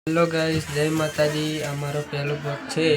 Hello guys, जय माताजी। अमारो पहलो ब्लॉग छे,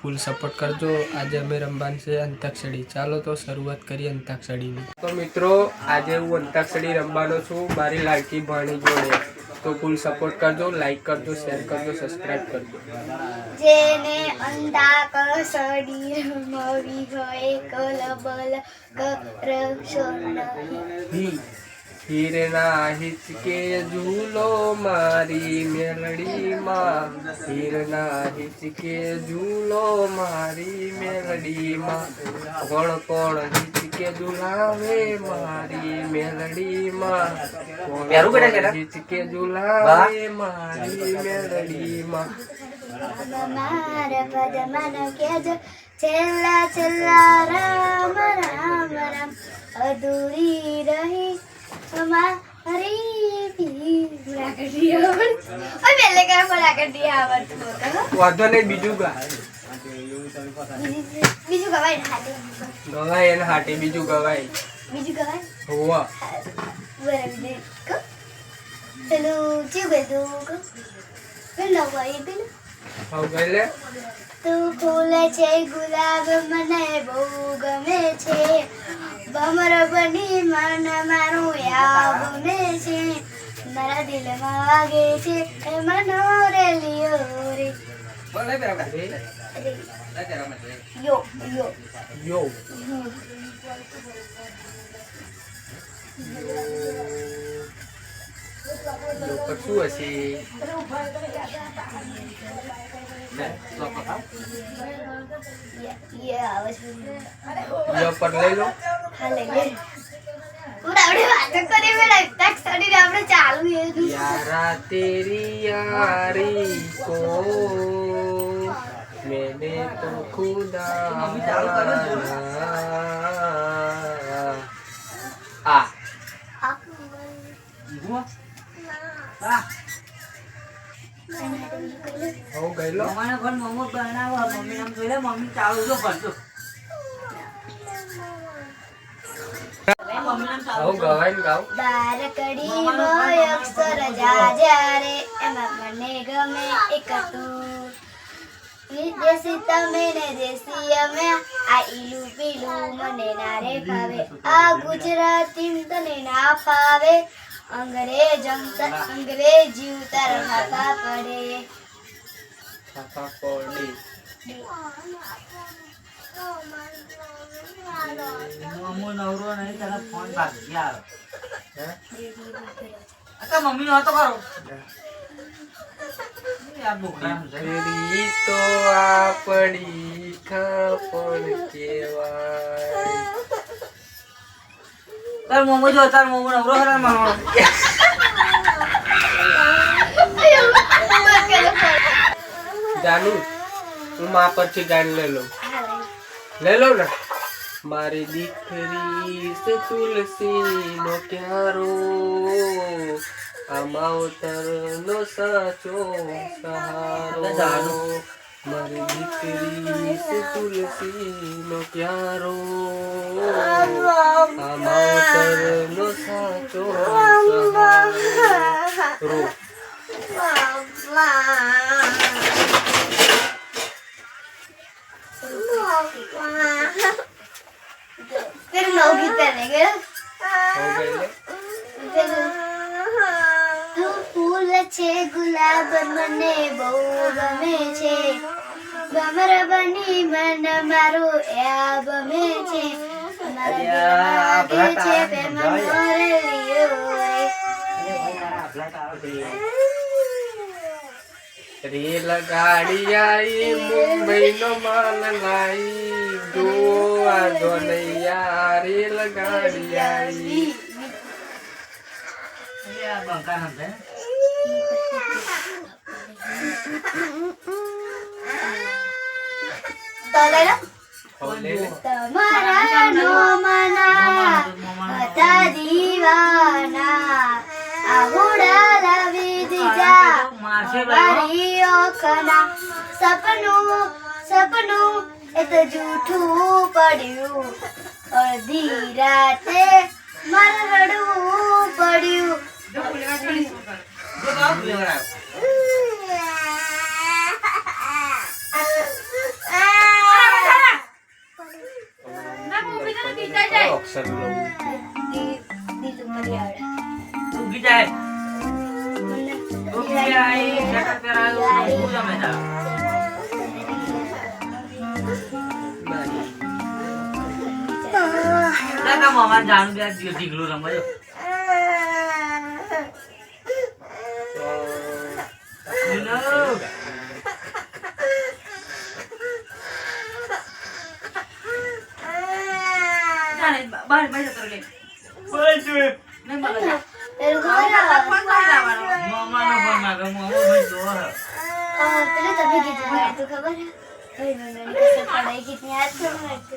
फूल सपोर्ट करजो। आज अमे रमवान से अंताक्षरी। चालो तो शुरुआत करिए अंताक्षरी ની। तो मित्रों, आज हूँ अंताक्षरी रमवानो छूं मारी लाडकी भाणी जोड़े। तो फूल सपोर्ट करजो, लाइक करजो, शेयर करजो, सब्सक्राइब करजो। जेने अंताक्षरी रमवी होय कलबल करशो नहीं। हीरना हिचके झूलो मारी मेलड़ी माँ, हीरना हिचके झूलो मारी मेलड़ी माँ। कोण कोण हिचके झूलावे मारी मेलड़ी माँ, कोण हिचके झूलावे मारी मेलड़ी माँ। मार पद मन के जो चेला चेला राम राम राम अधूरी रही हमारी मुलाकाती आवड़ और पहले का मुलाकाती आवड़ तो वादो ने बीजू गा बीजू गवाई हाटे गवाई एन हाटे बीजू गवाई होवा बरम दे को हेलो जीवे दो को हेलो भाई बिन हो गले तू फूले छे गुलाब मने बहु गमे छे भमर बनी मन मारू याद में छे मारा दिल में वागे छे ए मनो रे लियो रे बोले बराबर यो यो यो यो कछु हसी ये आवाज यो पर ले लो हाँ ले ले पूरा अपने बात करे मेरा तक स्टडी रे अपने चालू है यारा तेरी यारी को मैंने तो खुदा माना। आ हो गइलो મને પણ મમ્મી બનાવો મમ્મી નામ જોઈ લે મમ્મી ચાલુ જો ભરતો મમ્મી નામ ચાલુ हो गवाइन गाओ बार कड़ी मोय अक्षर जा रे एमा મને ગમે એક તું દેશી તમે ને દેશી અમે આ ઈલુ પીલુ મને ના રે ભાવે આ ગુજરાતી તને ના ફાવે અંગ્રેજી ઉતાર ખાતા પડે पापा कोडी મમ્મી નવરો નહીં તને ફોન ભાગી આવે हैं અકા મમ્મી નો તો કરો યાર બોકડા तेरी तो आपड़ी खापड़ केवाय તાર મમ્મી જો તાર મમ્મી નવરો હરા મારવાનો जानू हूँ माँ पर से जान ले लो ना। मारी दीकरी से तुलसी नो क्यारो अमावतर नो साचो सहारो। मारी दीकरी से तुलसी नो क्यारो अमावतर नो साचो सहारो। फिर नौ गीत करेंगे हो गए फिर तू फूल छे गुलाब मने बहु गमे छे भमर बनी मन मारो याब में छे मारा दिल लागे छे प्रेम मोरे लियो रे रेल गाड़ी आई मुंबई नो माल लाई दो आजोनैया रेल गाड़ी आई યાર બંકા નંદે तो ले लो हो ले ले तुम्हारा नो मना था दीवाना आहुड़ा लवी दीजा મારશે मारी ओखना सपनों सपनों ए तो झूठू पड़ियो अर्धी राते मरड़ू पड़ियो જો ગાવ ભૂલે શું જમે તાર? જા કામ અમારે જાણું બે ઢીકલું રમવા જો. બહાર બેઠો તો લે. નહીં મળે. પેલું ખબર આવે? મામાનો ફોન માંગે, મામો ભાઈ જો હે. પેલું તમે કીધું મને તો ખબર હે? ભાઈ મને કસે પડાઈ ગીતની યાદ છે મને તો.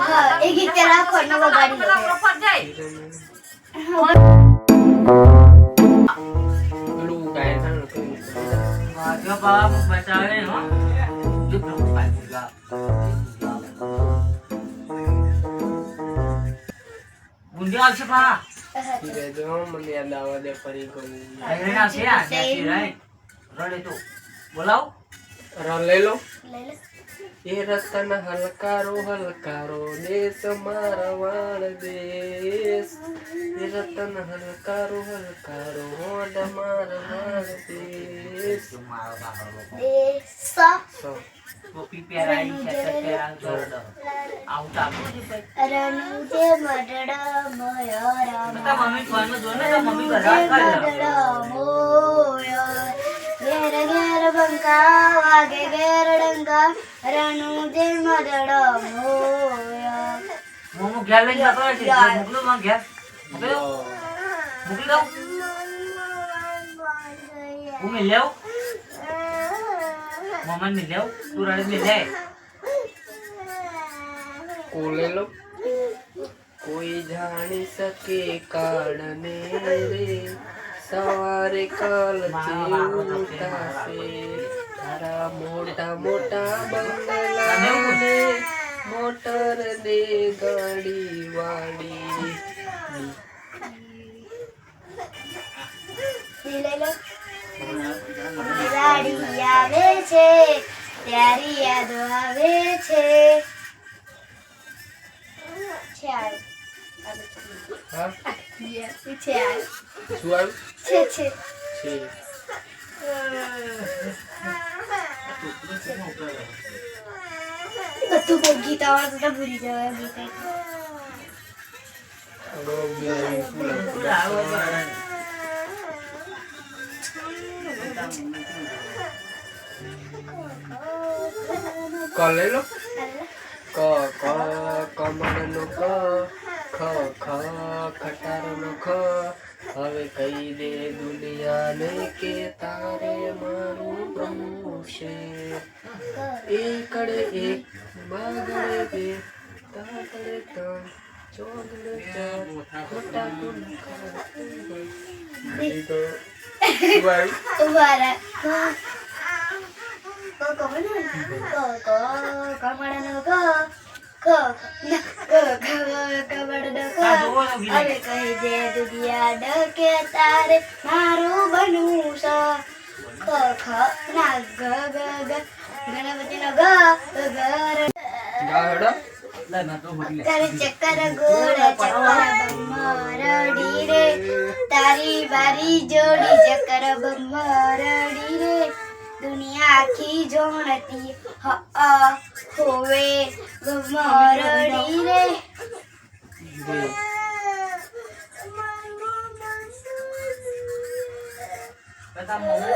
હા, એ ગીત કે રાખો ને વગાડી લો. પેલું ગાય છે ને તો જો બાપ બચાવે હો. જો પ્રભુ પાઈ બોલા. ગુંડિયા આવશે પા. જો મને યાદ આવે દે ફરી કહું એના છે આ ત્યાંથી રાઈટ. રડે તો બોલાવ. લઈ લો. લઈ લે. એ રતન હલકારો દેશ મારા વાળ દેશ. એ રતન હલકારો હોડ મારા વાળ દેશ. મારો બાપરો દેસા સો ટોપી પહેરાઈ છે પહેરાઈ દોરડો આવું ચાલુ છે ભાઈ. રણુ જે મડડા મોયરા બતા મમ્મી ફોનમાં જો ને તો મમ્મી બધા કરે. ઘેર ઘેર બંકા વાગે ઘેર ડંકા રણુ જે મડડા મોયા. મોમો ઘેર લઈને જતો રહે છે. મોકલો માં ઘેર મોકલો મોકલી દઉં. હું મિલ લેવ મમ્મી મિલ લેવ તું રડે મિલ લે. કો લઈ લો. કોઈ જાણી શકે કાળને રે સવારે કાલ ઉઠાશે તારા મોટા મોટા બંગલાને મોટર દે ગાડી વાડી. લઈ લો. દિવાળી આવે છે ત્યારે યાદો આવે છે. છે આવ્યું. હા છે આવ્યું. શું આવ્યું છે છે બધું બહુ ગીત આવડતું તો ભૂલી જવાય ગીત. ક લઈ લો. ક કમળનો ક ખ ખટારનો ખ. હવે કહી દે દુનિયાને કે તારે મારું ગમવું છે. એકડે એક બાગડે બે તાતડે ત્રણ ચોગડે ચાર ખોટા ઉભા રહે. કમળનો ક હવે કહી દે દુનિયા ડકે તારે મારું બનવું છે. ખ ના ગ ગણપતિનો ગ ઘર તારે ચક્કર ગોળ ચક્કર બમરડી રે તારી બારી જોડી ચક્કર બમરડી રે દુનિયા આખી જોણતી હોવે બમરડી રે. બતા મોમો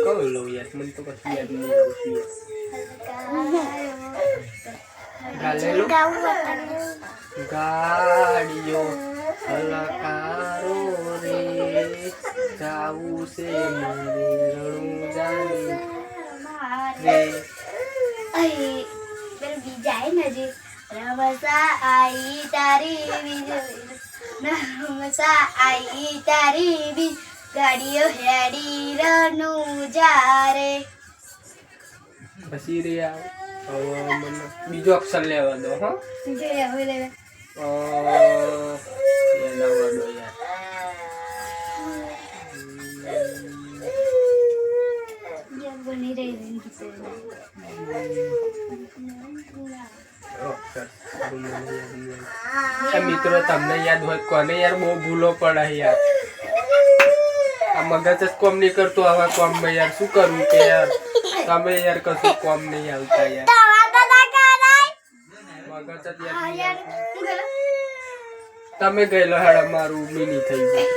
કહું લો યાર મને તો કશું યાદ નહીં આવતું. ગાડીઓ હલકારો રે જાવું છે મારે રણું જાની રે. અહીં પેલું બીજા આય ને જે રમસા આઈ તારી બીજ રમસા આઈ તારી બીજ ગાડીઓ હેડી રનું જારે. પછી રે હવે મને બીજો અક્ષર લેવા દો. હા જોઈએ હવે લે લેવા દો યાર. બની રહી સારું મને યાદ નહીં. મિત્રો તમને યાદ હોય કોને યાર બહુ ભૂલો પડે યાર. આ મગજ જ કોમ નહીં કરતું આવા કોમમાં યાર શું કરવું કે યાર તમે યાર કશું કોમ નહીં આવતા યાર. મગજ જ યાર તમે ગયેલો હેડ મારું મિની થઈ ગયું.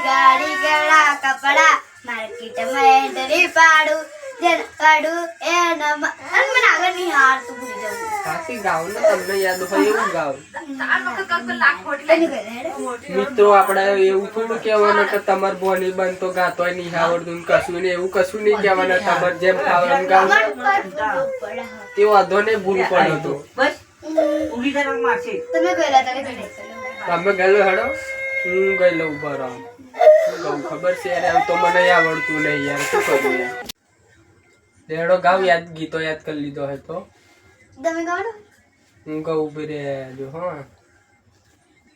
ગાડી ગળા કપડા માર્કેટમાં એન્ટ્રી પાડું જેન પાડું એ નમ મને આગળ નહીં હાર તું ભૂલી જાઉં. સાચી ગાવ ને તમને યાદ હોય એવું ગાવ. તને કહે હેડ મિત્રો આપણે એવું થોડું કહેવાનું કે તમાર બોની બન તો ગાતોય નહીં આવડતું ને કશું નહીં એવું કશું નહીં કહેવાના. તમારે જેમ ફાવે એમ ગાવ તે વાંધો નહીં ભૂલ પડે તો બસ ઊભી થઈને મારશે. તમે કહેલા તને કહે તમે ગયેલો હેડો હું ગયેલો ઉભા રહો. શું કહું ખબર છે યાર તો મને આવડતું નહીં યાર શું કરું યાર. લેડો ગાવ યાદ ગીતો યાદ કરી લીધો હે તો તમે કહો ને હું કહું ઉભી રે જો હા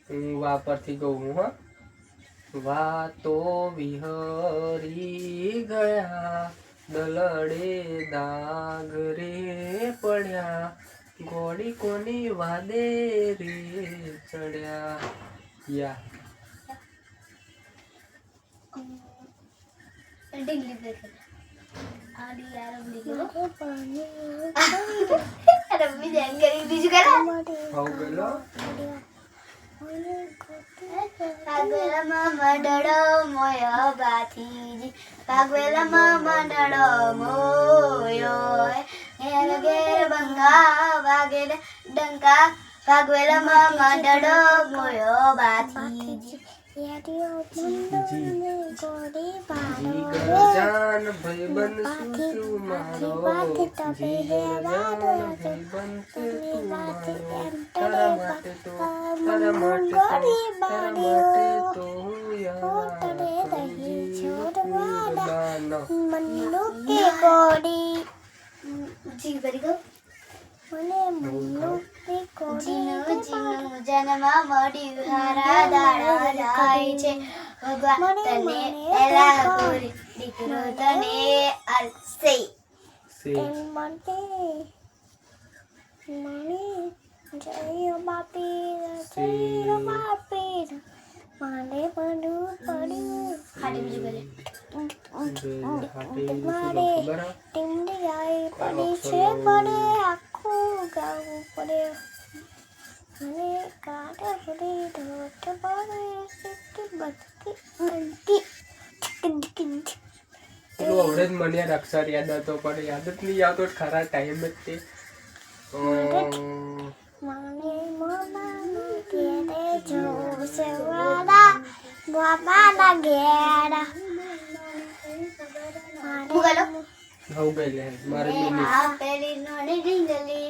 હું વાપરથી કહું હું હા. વાતો વિહરી ગયા દલડે દાગ રે પડ્યા ગોળી કોની વાદે રે ચડ્યા યા ડીંગલી બ્રેક આડી યાર ડીંગલી અરે મમ્મી ધ્યાન કરી બીજું કરા હોવ ગયેલો પાગવેલામાં મંડળો મોયો બાથીજી પાગવેલામાં મંડળો મોયો ઘેર ઘેર બંગા વાગે ડંકા પાગવેલામાં મંડળો મોયો બાથીજી જાન ભાઈબંધ શું મારો જીગર જાન ભાઈબંધ તું મારો તારા માટે તો હું યાર જી ભરી ગયો જીનું જીનું જન્મા મળ્યું હારા દાડા જાય છે ભગવાન તને એલા ગોરી દીકરો તને અલસે સે ખાટી બીજું કરે આવડે જ મને યાર અક્ષર યાદ હતો પણ યાદ જ નહીં આવતો ખરા ટાઈમ જ તે હવ ગયેલે મારે મિની પેલી નોની ડીંગલી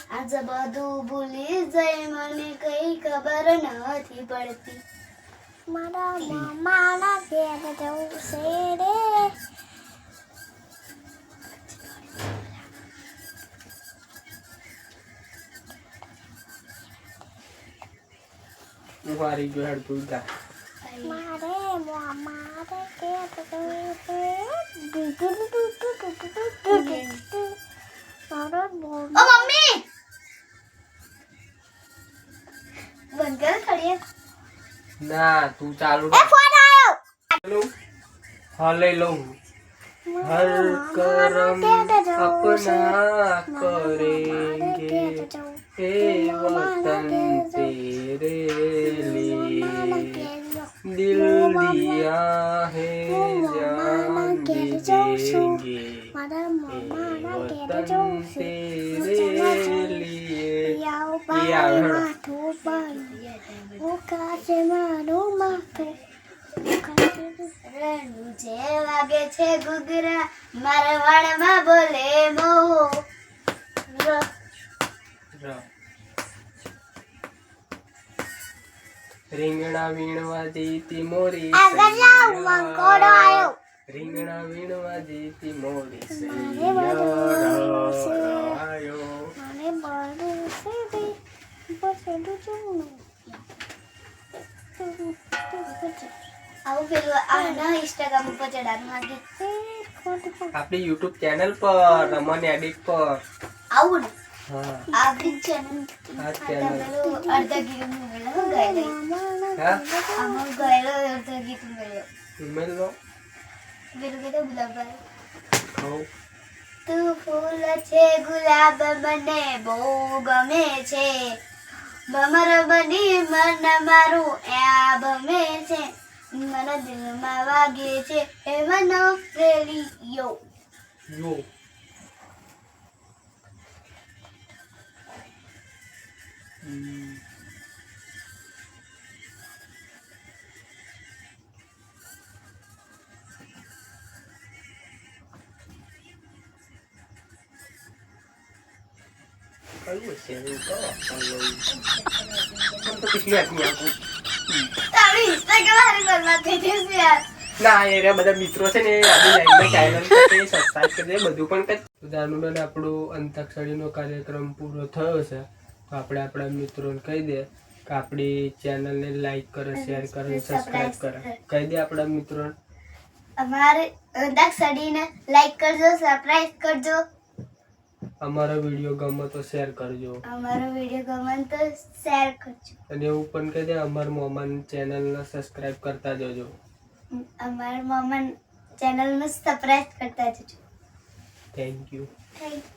આજ બધું ભૂલી જાય મને કઈ ખબર નથી પડતી મારા મામાના ઘેર જવું છે રે હું હારી ગયો હેડ તું જા મારે મામાના ઘેર જવું છે મારો ઓ મમ્મી બંધ કર ખડીએ ના તું ચાલુ ફોન આવ્યો ચાલુ હા લઈ લઉં હર કરમ अपना करेंगे हे वतन तेरे लिए दिल दिया है जान भी देंगे મારા મામાના ઘેર वतन જવું છે तेरे लिए માથું બાંધ કાચે મારું માથું રણું જે વાગે છે ઘૂઘરા મારા વાળમાં બોલે મો રીંગણા વીણવા જીતી મોરી આગળ જાઓ મંકોડો આવ્યો રીંગણા વીણવા જીતી મોરી મને બધું છે. આયો મને બધું છે ભાઈ બસેડું જોઉં આવું પેલું આના ઇન્સ્ટાગ્રામ ઉપર ચડાવવાનું માંગે આપણી YouTube ચેનલ પર રમન એડિટ પર આવું ને હા આપણી ચેનલ આ ચેનલ પેલું અડધા ગીતનું મેળો ગાય હા આમાં ગાયલો અડધા ગીતનું મેળો ઉમેર લો પેલું કીધું ગુલાબભાઈ ખાઓ તું ફૂલ છે ગુલાબ મને બહુ ગમે છે ભમર બની મન મારું આ ગમે છે મારા દિલમાં વાગે છે એ મનો રેડિયો યો કયું છે એવું કહો તો કેટલી આટલી આપું તારી ઇન્સ્ટાગ્રામ હારી બરબાદ થઈ જશે યાર ના એ રહ્યા બધા મિત્રો છે ને આપણી લાઈવમાં ચેનલ પર સબસ્ક્રાઇબ કરી દે બધું પણ કરી જાનુબેન આપણું અંતાક્ષરીનો કાર્યક્રમ પૂરો થયો છે તો આપણે આપણા મિત્રોને કહી દે કે આપણી ચેનલને લાઈક કરે શેર કરે સબસ્ક્રાઇબ કરે કહી દે આપણા મિત્રોને અમારે અંતાક્ષરીને લાઈક કરજો સબસ્ક્રાઇબ કરજો અમારો વિડીયો ગમે તો શેર કરજો અમારો વિડીયો ગમે તો શેર કરજો અને એવું પણ કહી દે અમારા મોમાની ચેનલને સબસ્ક્રાઇબ કરતા જજો અમારા મમ્મા ચેનલને સબસ્ક્રાઇબ કરતા જજો થેન્ક યુ થેન્ક